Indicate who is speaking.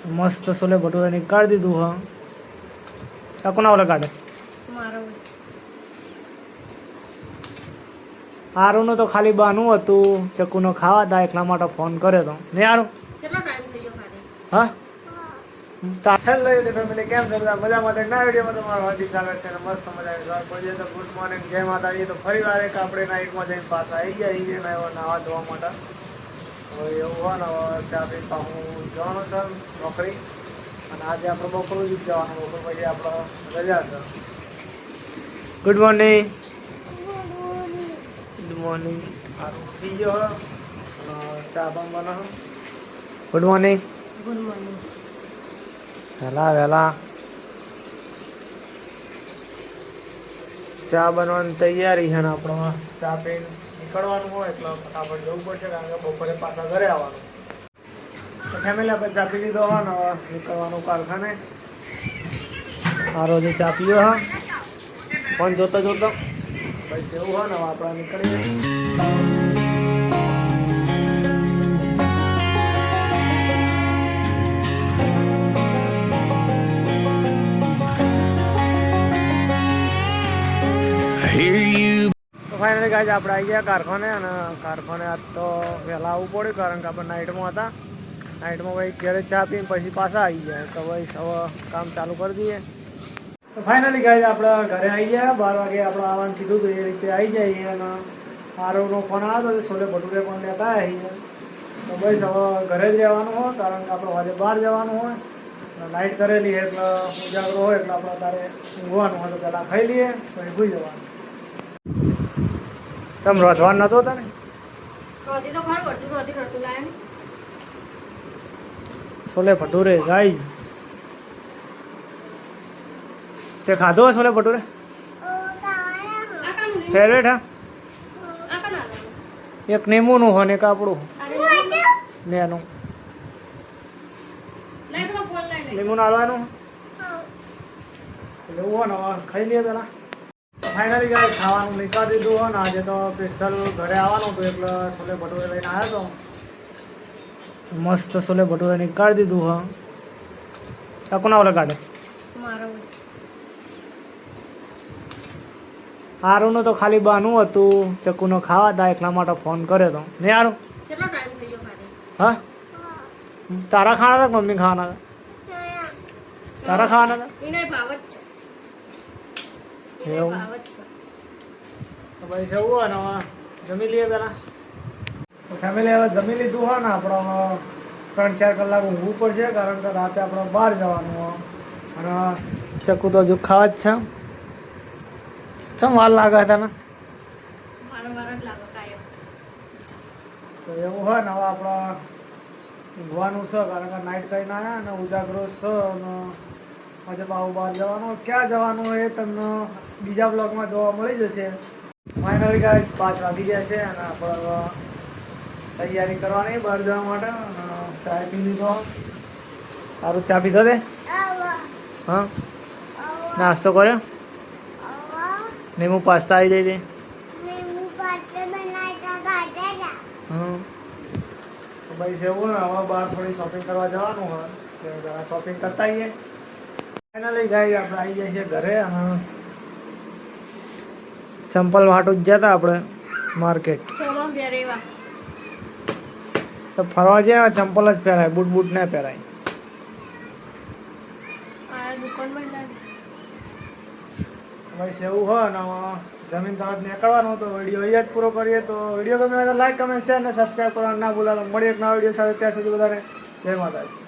Speaker 1: મસ્ત છોલે ભટુરે ની કાઢી દીધું. હા, આ કોના ઓલે કાઢે? હારુંનું તો ખાલી બાનું હતું ચક્કુનો ખાવા હતા એટલા માટે ફોન કર્યો હતો ને હારું. હા હેલો ફેમિલી, કેમ છો બધા? મજામાં? ના વિડીયોમાં તમારું હાર્દિક સ્વાગત છે. મસ્ત મજા આવી તો ગુડ મોર્નિંગ, જય માતાજી. તો ફરી વાર એક આપણે નાઇટમાં જઈને પાછા આવી ગયા નાવા ધોવા માટે. હવે એવું હોય ને, હવે ચા પી હું જવાનું સર નોકરી, અને આજે આપણે બપોર જ જવાનું. બપોર પછી આપણે રજા છે. Good morning. Good morning. સારું થઈ ગયો ચા પણ બનાવો. Good morning.
Speaker 2: Good morning.
Speaker 1: વહેલા વહેલા ચા બનવાની તૈયારી છે ને આપણે ચા પીને નીકળવાનું હોય એટલે ફટાફટ જવું પડશે, કારણ કે બપોરે પાછા ઘરે આવવાનું. તો ફેમિલી આપણે ચા પી લીધો હોય ને નીકળવાનું કારખાને. સારો જે ચા પીયો હા પણ જોતો જોતો ભાઈ જેવું હોય ને આપણે નીકળીએ. તો ફાઇનલી ગાઈઝ આપણે આવી ગયા કારખાને, અને કારખાને આજ તો વહેલા આવવું પડ્યું કારણ કે આપણે નાઇટમાં હતા. નાઇટમાં ભાઈ ઘરે ચા પીને પછી પાછા આવી ગયા તો ભાઈ હવે કામ ચાલુ કરી દઈએ. તો ફાઇનલી ગાઈઝ આપણે ઘરે આવી ગયા. 12 વાગે આપણે આવવાનું કીધું હતું એ રીતે આવી જઈએ. અને આરોનો ફોન આવ્યો તો છોલે ભટુરે પણ લેતા આવીએ. તો બસ હવે ઘરે જ રહેવાનું હોય કારણ કે આપણે આજે બહાર જવાનું હોય. નાઇટ કરેલી એટલે ઉજાગરો હોય એટલે આપણે તારે ઊંઘવાનું હોય તો પહેલાં ખાઈ લઈએ પછી ભૂઈ જવાનું. તમે રોધવાનું નતો હતા ને? છોલે ભટુરે ગાઈઝ તે ખાધો છોલે ભટુરે? ફેવરેટ હા? એક નેમુનું હોય ને એક આપણું નેનું લીંબુ નાળવાનું એટલે એવું હોય ને ખાઈ લઈએ પેલા. ફાઇનલી ગાય ખાવાનું નીકાળી દીધું હોય ને આજે તો સ્પેશિયલ ઘરે આવવાનું હતું એટલે છોલે ભટુરે લઈને આવ્યો હતો. મસ્ત છોલે ભટુરે નીકાળી દીધું. હા, આ કોના ઓલે કાઢે? હારુંનું તો ખાલી બાનું હતું ચક્કુનો ખાવા હતા એટલા માટે ફોન કર્યો હતો ને હારું. હા, તારા ખાવાના હતા મમ્મી ખાવાના હતા? તારા ખાવાના હતા એવું? તો ભાઈ જવું હોય ને જમી લઈએ પેલા. તો ફેમિલી હવે જમી લીધું હોય ને આપણે 3-4 કલાક ઊંઘવું પડશે કારણ કે રાતે આપણે બહાર જવાનું હોય. અને ચક્કુ તો હજુ ખાવા જ છે. ચમ વાર લાગે હતા ને? તો એવું હોય ને હવે આપણે ઊંઘવાનું છે કારણ કે નાઇટ કરીને આવ્યા અને ઉજાગરો છે અને આજે બાહુ બહાર જવાનું. ક્યાં જવાનું હોય એ તમને બીજા બ્લોગમાં જોવા મળી જશે. ફાઇનલી ગાઈસ 5 વાગી ગયા છે અને આપણે તૈયારી કરવાની બહાર જવા માટે. અને ચા પી લીધો. સારું ચા પીધો તે? હા, નાસ્તો કર્યો? નીમુ પાસ્તા આવી જાય છે. હા, તો ભાઈ છે એવું ને હવે બહાર થોડી શોપિંગ કરવા જવાનું હોય તો શોપિંગ કરતા આવીએ. ફાઇનલી ગાઈ આપણે આવી જાય છે ઘરે. અને ચંપલ વાટું જ જતા આપણે માર્કેટ. તો ફરવા જઈએ ચંપલ જ પહેરાય, બૂટ બૂટ ના પહેરાય. ભાઈ સેવું હોય ને જમીન તરફ નીકળવાનું. તો વિડીયો અહીંયા જ પૂરો કરીએ. તો વિડીયો ગમે તો લાઈક, કમેન્ટ, શેર અને સબસ્ક્રાઈબ કરવાનું ના ભૂલાતા. મળીએ એક નવા વિડીયો સાથે. ત્યાં સુધી બધાને જય માતાજી.